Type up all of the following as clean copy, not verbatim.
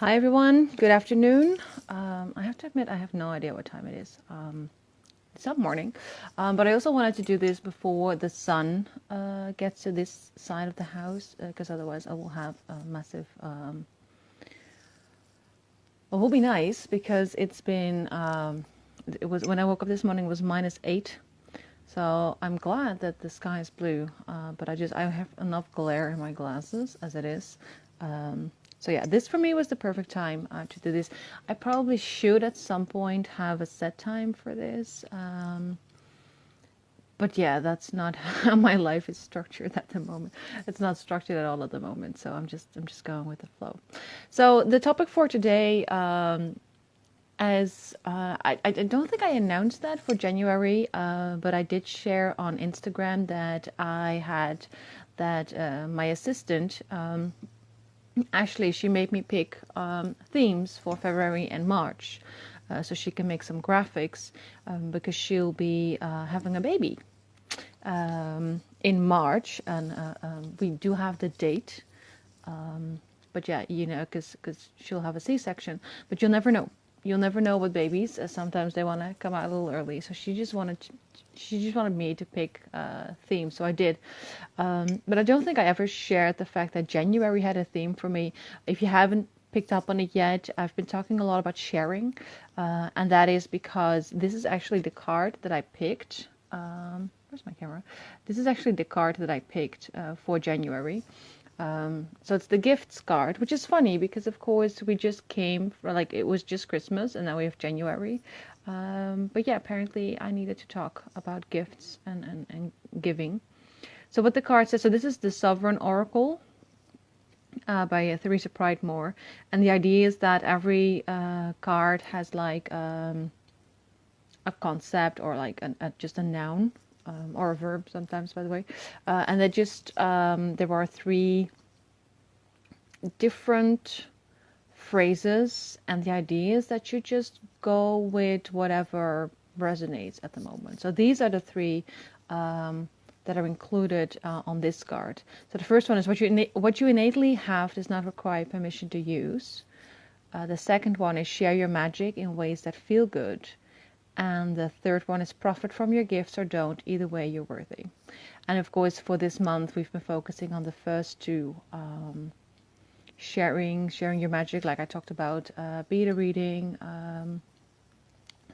Hi everyone, good afternoon. I have to admit I have no idea what time it is. It's not morning, but I also wanted to do this before the sun gets to this side of the house because otherwise I will have a massive. It will be nice because it's been. It was when I woke up this morning. It was -8, so I'm glad that the sky is blue. But I have enough glare in my glasses as it is. So yeah, this for me was the perfect time to do this. I probably should at some point have a set time for this. But yeah, that's not how my life is structured at the moment. It's not structured at all at the moment. So I'm just going with the flow. So the topic for today, as I don't think I announced that for January, but I did share on Instagram that I had that my assistant. Actually, she made me pick themes for February and March so she can make some graphics because she'll be having a baby in March, and we do have the date. But yeah, because she'll have a C-section, but you'll never know. You'll never know with babies. Sometimes they want to come out a little early, so she just wanted me to pick themes, so I did. But I don't think I ever shared the fact that January had a theme for me. If you haven't picked up on it yet, I've been talking a lot about sharing, and that is because this is actually the card that I picked. Where's my camera? This is actually the card that I picked for January. So it's the gifts card, which is funny because of course we just came from, like, it was just Christmas and now we have January. But yeah, apparently I needed to talk about gifts and giving. So what the card says, so this is the Sovereign Oracle by Theresa Pridemore. And the idea is that every card has like a concept or like just a noun or a verb sometimes, by the way. And that just, there are three different phrases, and the idea is that you just go with whatever resonates at the moment. So these are the three that are included on this card. So the first one is what you innately have does not require permission to use. The second one is share your magic in ways that feel good. And the third one is profit from your gifts or don't. Either way, you're worthy. And of course, for this month, we've been focusing on the first two, sharing your magic, like I talked about, beta reading,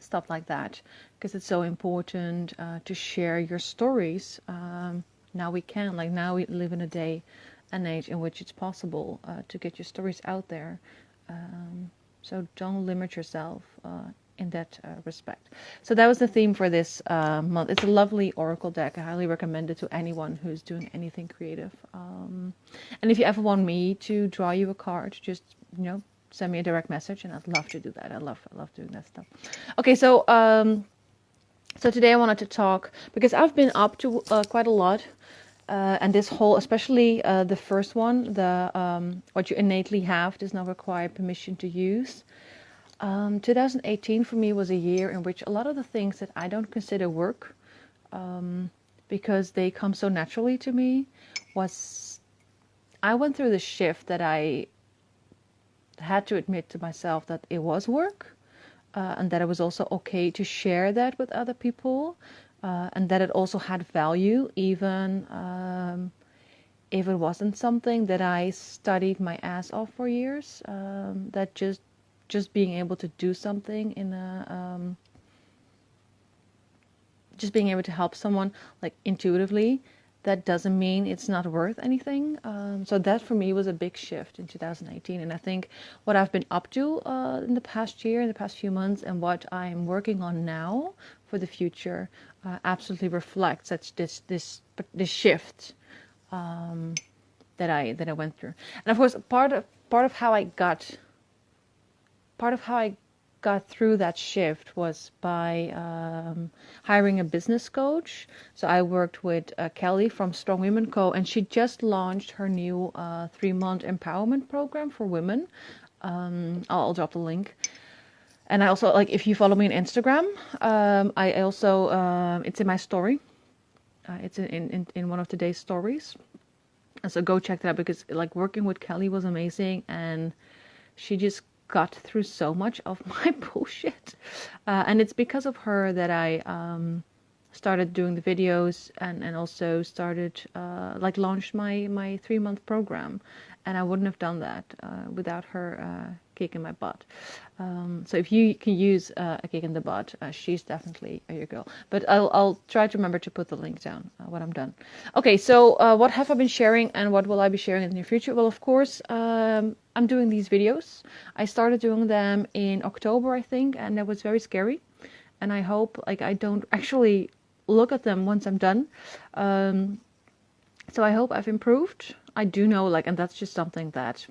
stuff like that, because it's so important to share your stories. Now we can, like now we live in a day and age in which it's possible to get your stories out there. So don't limit yourself in that respect. So that was the theme for this month. It's a lovely oracle deck. I highly recommend it to anyone who's doing anything creative. And if you ever want me to draw you a card, just send me a direct message, and I'd love to do that. I love doing that stuff. Okay, so so today I wanted to talk because I've been up to quite a lot. And this whole, especially the first one, the what you innately have does not require permission to use. 2018 for me was a year in which a lot of the things that I don't consider work, because they come so naturally to me, I went through the shift that I had to admit to myself that it was work, and that it was also okay to share that with other people, and that it also had value, even if it wasn't something that I studied my ass off for years. That just being able to do something in a just being able to help someone like intuitively, that doesn't mean it's not worth anything. So that for me was a big shift in 2018, and I think what I've been up to in the past year, in the past few months, and what I'm working on now for the future absolutely reflects this shift that I went through. And of course, part of how I got through that shift was by hiring a business coach. So I worked with Kelly from Strong Women Co., and she just launched her new 3-month empowerment program for women. I'll drop the link. And I also, like, if you follow me on Instagram, I also, it's in my story. It's in one of today's stories. And so go check that out, because like working with Kelly was amazing, and she just got through so much of my bullshit. And it's because of her that I started doing the videos and also started like launched my 3-month program. And I wouldn't have done that without her kicking my butt. So if you can use a kick in the butt, she's definitely your girl. But I'll try to remember to put the link down when I'm done. Okay, so what have I been sharing and what will I be sharing in the near future? Well, of course, I'm doing these videos. I started doing them in October, I think, and that was very scary. And I hope like I don't actually look at them once I'm done. So I hope I've improved. I do know, like, and that's just something that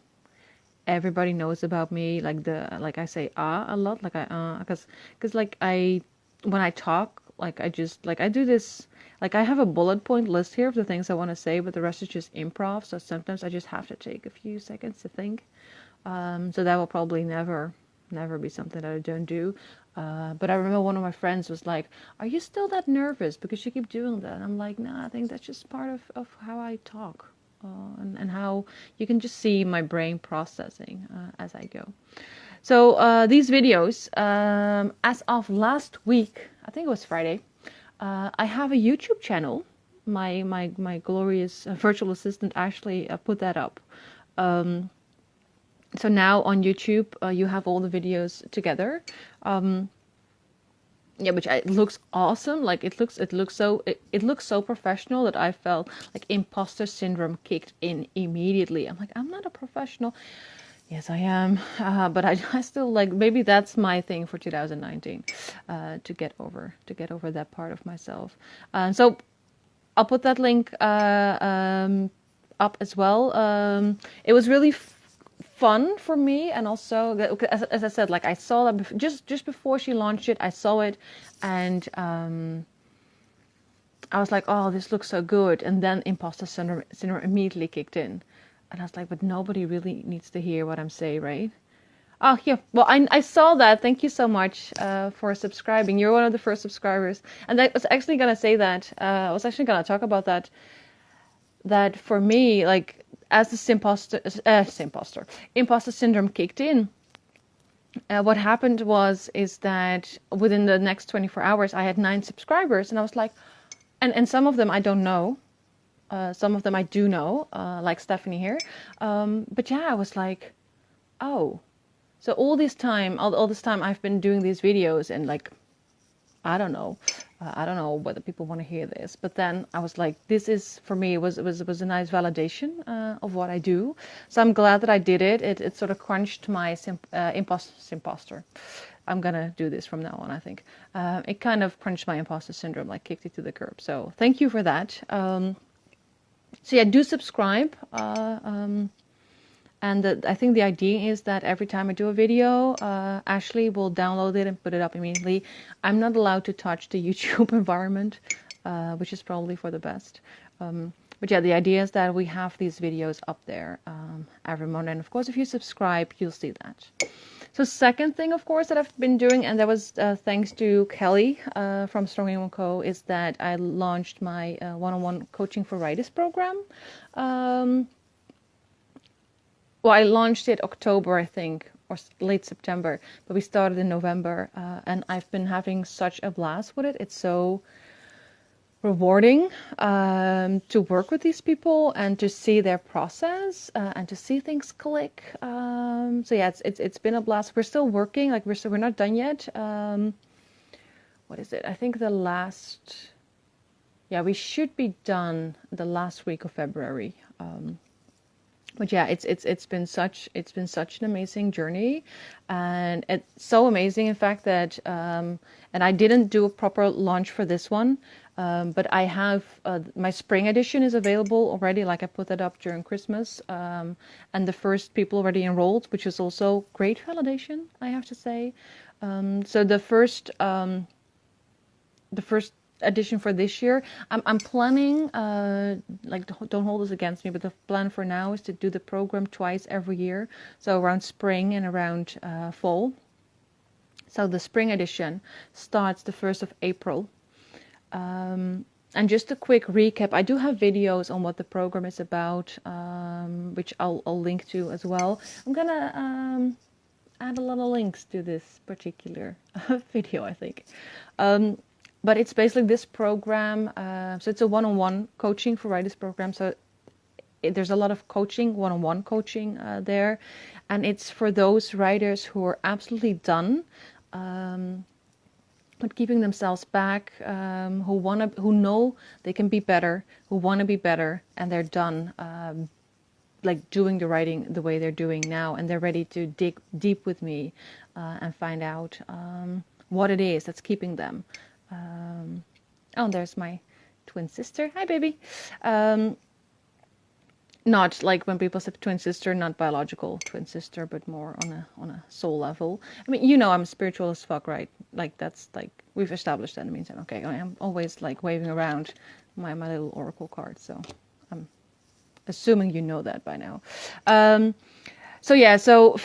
everybody knows about me. Like I say a lot, like because like when I talk, like I just like I do this. Like I have a bullet point list here of the things I want to say, but the rest is just improv. So sometimes I just have to take a few seconds to think. So that will probably never be something that I don't do. But I remember one of my friends was like, "Are you still that nervous because you keep doing that?" And I'm like, "Nah, I think that's just part of how I talk, and how you can just see my brain processing as I go." So these videos, as of last week, I think it was Friday, I have a YouTube channel. My glorious virtual assistant actually put that up. So now on YouTube, you have all the videos together. Yeah, which it looks awesome. Like it looks so professional that I felt like imposter syndrome kicked in immediately. I'm like, I'm not a professional. Yes, I am. But I still like, maybe that's my thing for 2019, to get over that part of myself. So I'll put that link up as well. It was really fun for me, and also as I said, like I saw that just before she launched it, I saw it, and I was like, oh, this looks so good, and then imposter syndrome immediately kicked in, and I was like, but nobody really needs to hear what I'm saying, right? Oh yeah, well I saw that. Thank you so much for subscribing. You're one of the first subscribers, and I was actually gonna say that I was actually gonna talk about that for me, like as the imposter syndrome kicked in, what happened is that within the next 24 hours, I had 9 subscribers, and I was like, and some of them I don't know, some of them I do know, like Stephanie here, but yeah, I was like, oh, so all this time I've been doing these videos, and like, I don't know whether people want to hear this, but then I was like, this is for me was a nice validation of what I do. So I'm glad that I did it. It sort of crunched my imposter. I'm gonna do this from now on, I think. It kind of crunched my imposter syndrome, like kicked it to the curb. So thank you for that. So yeah, do subscribe. And I think the idea is that every time I do a video, Ashley will download it and put it up immediately. I'm not allowed to touch the YouTube environment, which is probably for the best. But yeah, the idea is that we have these videos up there every month. And of course, if you subscribe, you'll see that. So second thing, of course, that I've been doing, and that was thanks to Kelly from Strong Women Co., is that I launched my one-on-one coaching for writers program. Well, I launched it October, I think, or late September, but we started in November, and I've been having such a blast with it. It's so rewarding to work with these people and to see their process and to see things click. So yeah, it's been a blast. We're still working, like we're not done yet. What is it? I think we should be done the last week of February. But yeah, it's been such an amazing journey, and it's so amazing, in fact, that and I didn't do a proper launch for this one, but I have my spring edition is available already. Like I put that up during Christmas, and the first people already enrolled, which is also great validation, I have to say. So the first edition for this year, I'm planning, like, don't hold this against me, but the plan for now is to do the program twice every year, so around spring and around fall. So the spring edition starts the 1st of April, And just a quick recap, I do have videos on what the program is about, which I'll link to as well. I'm gonna add a lot of links to this particular video, I think. But it's basically this program, so it's a one-on-one coaching for writers program. So there's a lot of coaching, one-on-one coaching there, and it's for those writers who are absolutely done with keeping themselves back, who know they can be better, who want to be better, and they're done like doing the writing the way they're doing now, and they're ready to dig deep with me and find out what it is that's keeping them. Oh, there's my twin sister. Hi, baby. Not like when people say twin sister, not biological twin sister, but more on a soul level. I mean, you know, I'm spiritual as fuck, right? Like that's like we've established that in the meantime. Okay, I am always like waving around my little oracle card, so I'm assuming you know that by now. So yeah, so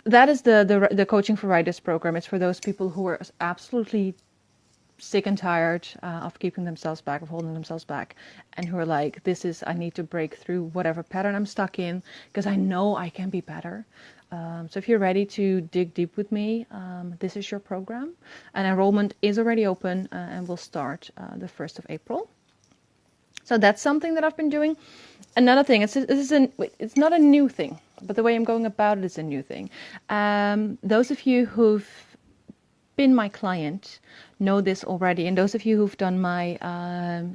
that is the coaching for writers program. It's for those people who are absolutely sick and tired of keeping themselves back, of holding themselves back, and who are like, I need to break through whatever pattern I'm stuck in, because I know I can be better. So if you're ready to dig deep with me, this is your program. And enrollment is already open and will start the 1st of April. So that's something that I've been doing. Another thing, it's not a new thing, but the way I'm going about it is a new thing. Those of you who've been my client know this already, and those of you who've done my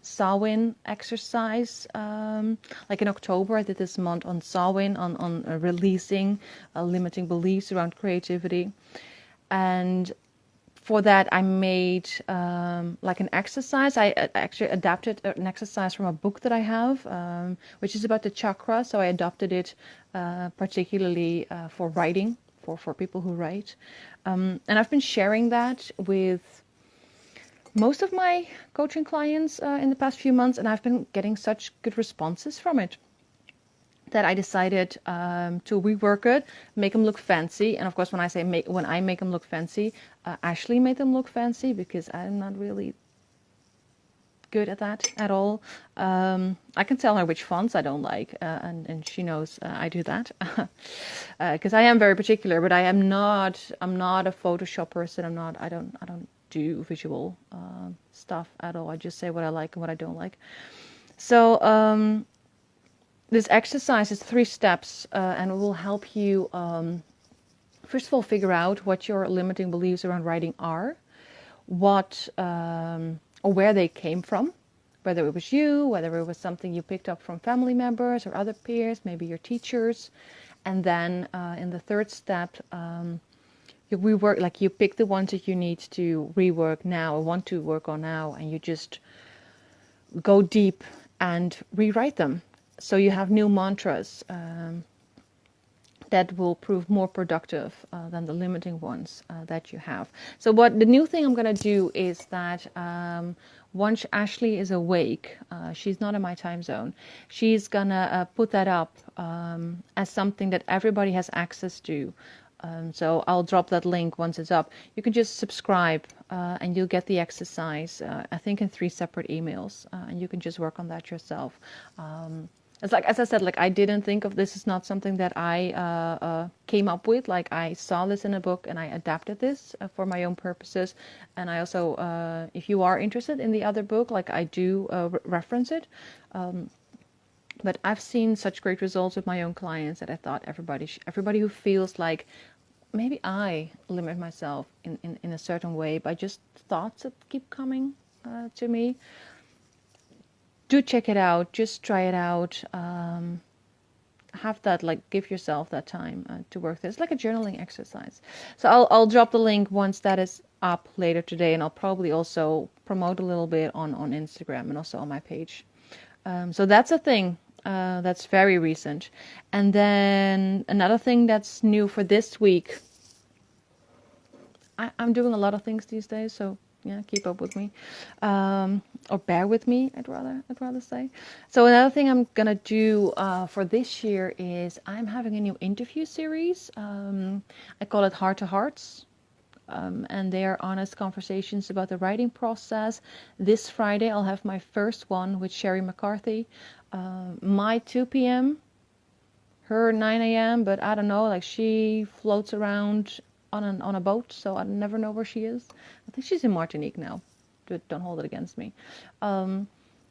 Samhain exercise, like in October, I did this month on Samhain, on releasing limiting beliefs around creativity, and for that I made like an exercise. I actually adapted an exercise from a book that I have, which is about the chakra, so I adopted it particularly for writing, for people who write. And I've been sharing that with most of my coaching clients in the past few months, and I've been getting such good responses from it that I decided to rework it, make them look fancy. And of course, when I make them look fancy, Ashley made them look fancy, because I'm not really good at that at all. I can tell her which fonts I don't like, and she knows I do that, because I am very particular. But I'm not a Photoshop person. I don't do visual stuff at all. I just say what I like and what I don't like. So this exercise is 3 steps, and it will help you first of all figure out what your limiting beliefs around writing are, what or where they came from, whether it was you, whether it was something you picked up from family members or other peers, maybe your teachers. And then in the 3rd step, you rework, like you pick the ones that you need to rework now or want to work on now, and you just go deep and rewrite them. So you have new mantras that will prove more productive than the limiting ones that you have. So what the new thing I'm going to do is that once Ashley is awake, she's not in my time zone, she's going to put that up as something that everybody has access to. So I'll drop that link once it's up. You can just subscribe and you'll get the exercise, I think in 3 separate emails, and you can just work on that yourself. It's like, as I said, like I didn't think of this is not something that I came up with. Like I saw this in a book and I adapted this for my own purposes. And I also, if you are interested in the other book, like I do reference it. But I've seen such great results with my own clients that I thought everybody who feels like maybe I limit myself in a certain way by just thoughts that keep coming to me, do check it out. Just try it out. Have that, like, give yourself that time to work this. It's like a journaling exercise. So I'll drop the link once that is up later today, and I'll probably also promote a little bit on Instagram and also on my page. So that's a thing that's very recent. And then another thing that's new for this week. I'm doing a lot of things these days, so yeah, keep up with me, or bear with me. I'd rather say. So another thing I'm gonna do for this year is I'm having a new interview series. I call it Heart to Hearts. and they are honest conversations about the writing process. This Friday, I'll have my first one with Sherry McCarthy. My 2 p.m., her 9 a.m., but I don't know, like she floats around on a boat, so I never know where she is. I think she's in Martinique now. Don't hold it against me.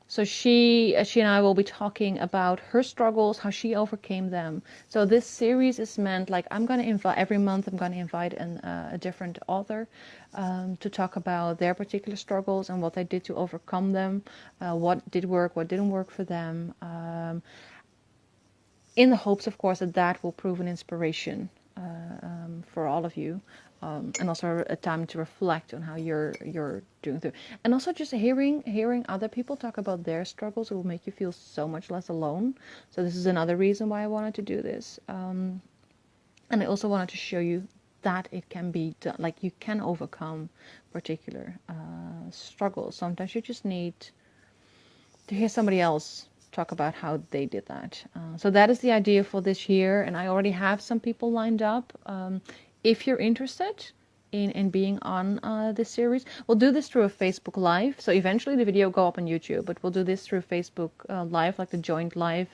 So she and I will be talking about her struggles, how she overcame them. So this series is meant, like, I'm going to invite every month. I'm going to invite a different author to talk about their particular struggles and what they did to overcome them, what did work, what didn't work for them, in the hopes, of course, that that will prove an inspiration for all of you. And also a time to reflect on how you're doing through, and also just hearing other people talk about their struggles will make you feel so much less alone. So this is another reason why I wanted to do this, and I also wanted to show you that it can be done. Like, you can overcome particular struggles. Sometimes you just need to hear somebody else talk about how they did that. So that is the idea for this year, and I already have some people lined up. If you're interested in being on this series, we'll do this through a Facebook Live. So eventually the video will go up on YouTube, but we'll do this through Facebook Live, like the joint live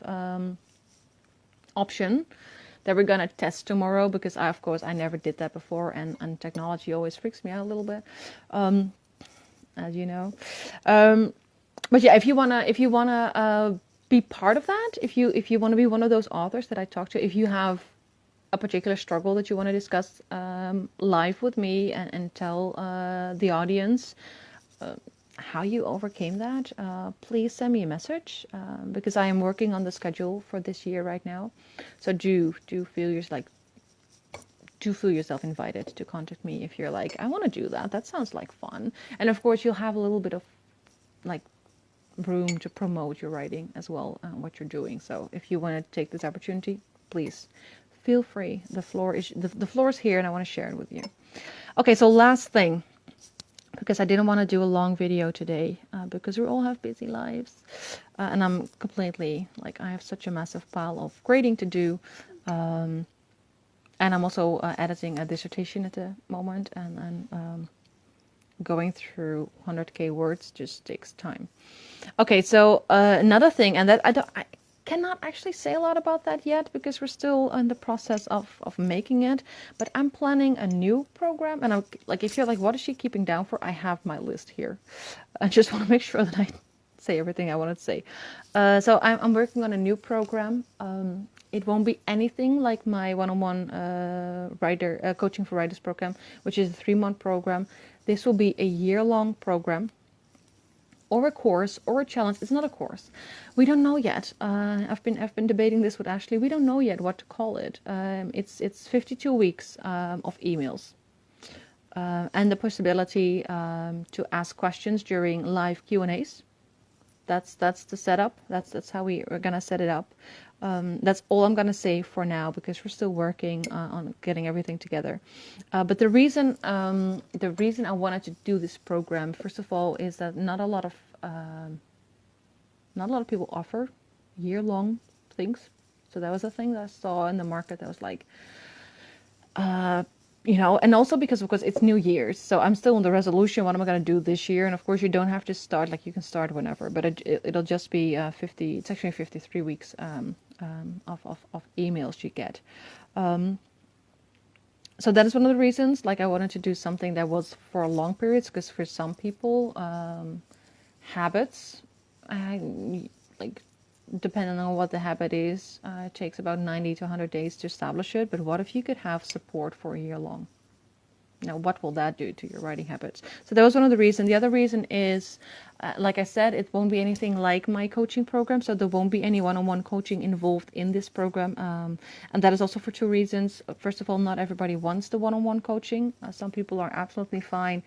option that we're going to test tomorrow, because of course I never did that before, and technology always freaks me out a little bit, as you know. But yeah, if you wanna be part of that, if you want to be one of those authors that I talk to, if you have a particular struggle that you want to discuss live with me and tell the audience how you overcame that, please send me a message, because I am working on the schedule for this year right now. So do feel yourself invited to contact me if you're like, I want to do that. That sounds like fun. And of course, you'll have a little bit of like room to promote your writing as well, what you're doing. So if you want to take this opportunity, please feel free. The floor is here, and I want to share it with you. Okay, so last thing, because I didn't want to do a long video today, because we all have busy lives, and I'm completely, like, I have such a massive pile of grading to do, and I'm also editing a dissertation at the moment, and going through 100k words just takes time. Okay, so another thing, and that I cannot actually say a lot about that yet, because we're still in the process of making it, but I'm planning a new program, and I'm like, if you're like, what is she keeping down for? I have my list here. I just want to make sure that I say everything I wanted to say. So I'm working on a new program. It won't be anything like my one-on-one coaching for writers program, which is a 3-month program. This will be a year-long program, or a course, or a challenge. It's not a course. We don't know yet. I've been debating this with Ashley. We don't know yet what to call it. It's 52 weeks of emails, and the possibility to ask questions during live Q&As. That's the setup. That's how we're gonna set it up. That's all I'm gonna say for now, because we're still working on getting everything together. But the reason I wanted to do this program, first of all, is that not a lot of people offer year-long things. So that was a thing that I saw in the market that was like, and also because, of course, it's New Year's, so I'm still on the resolution. What am I going to do this year? And of course, you don't have to start, like, you can start whenever, but it'll just be 50. It's actually 53 weeks of emails you get. So that is one of the reasons, like, I wanted to do something that was for long periods, because for some people, habits, like, depending on what the habit is, it takes about 90 to 100 days to establish it. But what if you could have support for a year long? Now, what will that do to your writing habits? So that was one of the reasons. The other reason is, like I said, it won't be anything like my coaching program. So there won't be any one-on-one coaching involved in this program. And that is also for 2 reasons. First of all, not everybody wants the one-on-one coaching. Some people are absolutely fine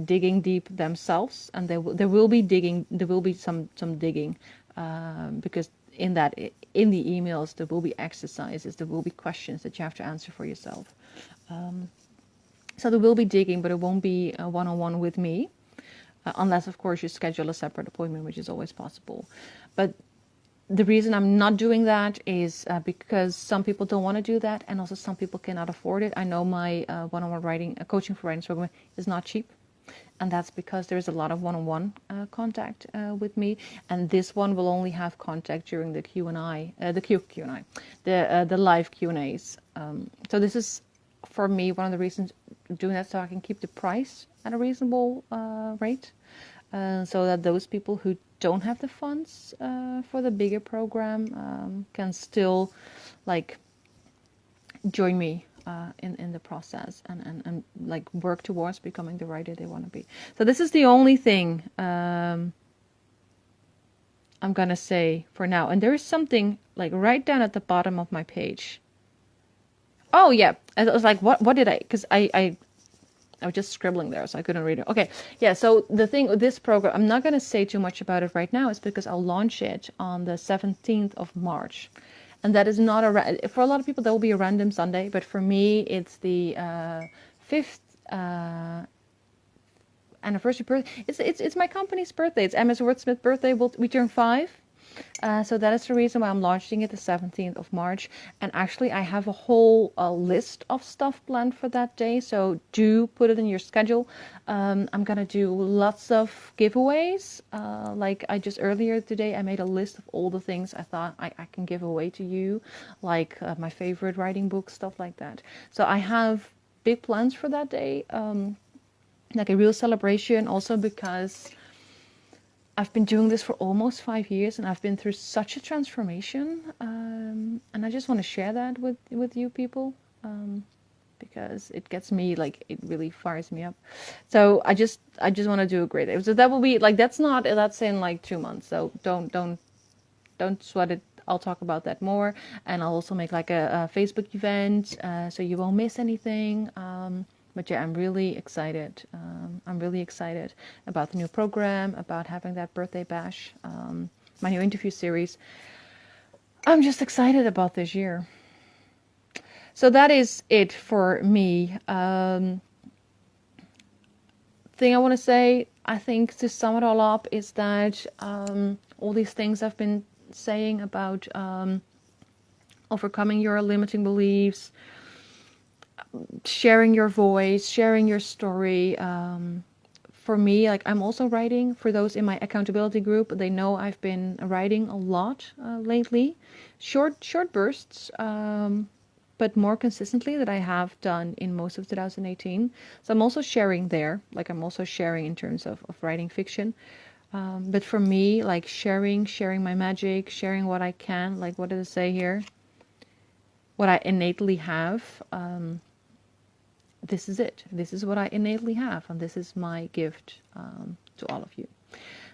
digging deep themselves. And there will be digging. There will be some digging. Because in the emails, there will be exercises. There will be questions that you have to answer for yourself. So there will be digging, but it won't be a one-on-one with me, unless, of course, you schedule a separate appointment, which is always possible. But The reason I'm not doing that is because some people don't want to do that, and also some people cannot afford it. I know my one-on-one writing, coaching for writing program is not cheap, and that's because there's a lot of one-on-one contact with me, and this one will only have contact during the Q&A, the live Q&As. So this is, for me, one of the reasons doing that, so I can keep the price at a reasonable rate, so that those people who don't have the funds for the bigger program can still like join me in the process and like work towards becoming the writer they want to be. So this is the only thing I'm gonna say for now. And there is something like right down at the bottom of my page. Oh yeah, I was like, what did I? Because I was just scribbling there, so I couldn't read it. Okay, yeah, so the thing with this program, I'm not going to say too much about it right now. It's because I'll launch it on the 17th of March. And that is not for a lot of people, that will be a random Sunday. But for me, it's the 5th anniversary birthday. It's my company's birthday. It's MS Wordsmith birthday. We turn 5. So that is the reason why I'm launching it the 17th of March. And actually, I have a whole list of stuff planned for that day. So do put it in your schedule. I'm going to do lots of giveaways. Like I just earlier today, I made a list of all the things I thought I can give away to you. Like my favorite writing books, stuff like that. So I have big plans for that day. Like a real celebration also because I've been doing this for almost 5 years, and I've been through such a transformation, and I just want to share that with you people, because it gets me, like, it really fires me up. So I just want to do a great day. So that will be like, that's in like 2 months. So don't sweat it. I'll talk about that more, and I'll also make like a Facebook event, so you won't miss anything. But yeah, I'm really excited. I'm really excited about the new program, about having that birthday bash, my new interview series. I'm just excited about this year. So that is it for me. Thing I want to say, I think to sum it all up, is that all these things I've been saying about overcoming your limiting beliefs, sharing your voice, sharing your story. For me, like, I'm also writing. For those in my accountability group, they know I've been writing a lot lately. Short bursts, but more consistently than I have done in most of 2018. So I'm also sharing there. Like, I'm also sharing in terms of writing fiction. But for me, like, sharing my magic, sharing what I can, like, what did it say here? What I innately have. This is it. This is what I innately have, and this is my gift to all of you.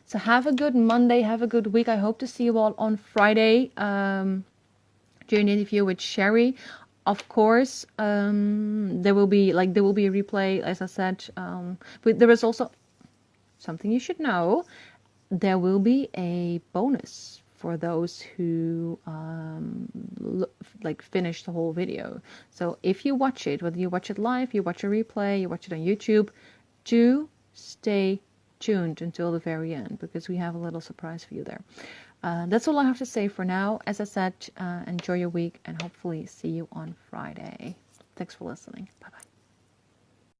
So have a good Monday. Have a good week. I hope to see you all on Friday during the interview with Sherry. Of course, there will be a replay, as I said. But there is also something you should know. There will be a bonus for those who finish the whole video. So if you watch it, whether you watch it live, you watch a replay, you watch it on YouTube, do stay tuned until the very end, because we have a little surprise for you there. That's all I have to say for now. As I said, enjoy your week, and hopefully see you on Friday. Thanks for listening. Bye-bye.